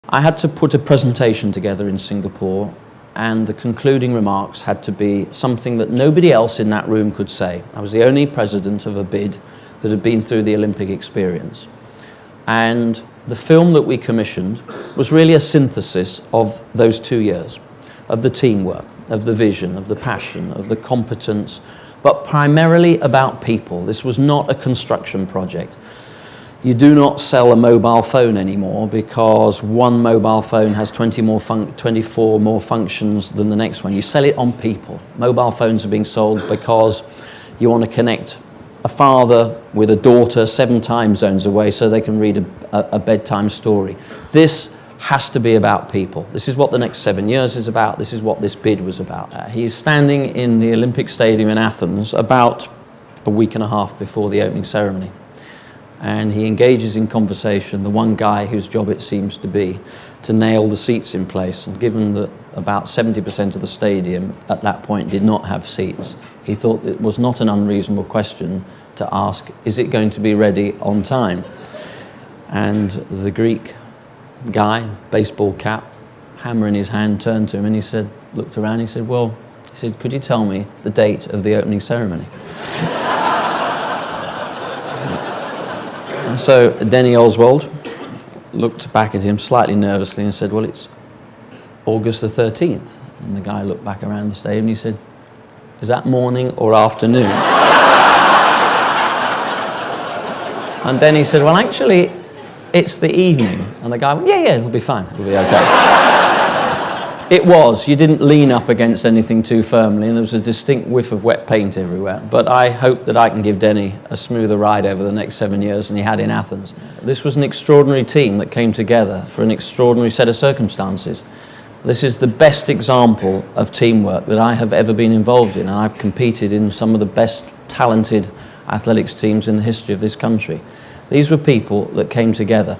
I had to put a presentation together in Singapore, and the concluding remarks had to be something that nobody else in that room could say. I was the only president of a bid that had been through the Olympic experience. And the film that we commissioned was really a synthesis of those 2 years, of the teamwork, of the vision, of the passion, of the competence, but primarily about people. This was not a construction project. You do not sell a mobile phone anymore because one mobile phone has 24 more functions than the next one. You sell it on people. Mobile phones are being sold because you want to connect a father with a daughter 7 time zones away so they can read a bedtime story. This has to be about people. This is what the next 7 years is about. This is what this bid was about. He's standing in the Olympic Stadium in Athens about a week and a half before the opening ceremony. And he engages in conversation, the one guy whose job it seems to be to nail the seats in place. And given that about 70% of the stadium at that point did not have seats, he thought it was not an unreasonable question to ask, is it going to be ready on time? And the Greek guy, baseball cap, hammer in his hand, turned to him and he said, looked around, he said, could you tell me the date of the opening ceremony? So Denny Oswald looked back at him slightly nervously and said, well, it's August the 13th. And the guy looked back around the stadium and he said, is that morning or afternoon? And then he said, well, actually, it's the evening. And the guy went, yeah, it'll be fine. It'll be okay. It was. You didn't lean up against anything too firmly, and there was a distinct whiff of wet paint everywhere. But I hope that I can give Denny a smoother ride over the next 7 years than he had in Athens. This was an extraordinary team that came together for an extraordinary set of circumstances. This is the best example of teamwork that I have ever been involved in, and I've competed in some of the best talented athletics teams in the history of this country. These were people that came together.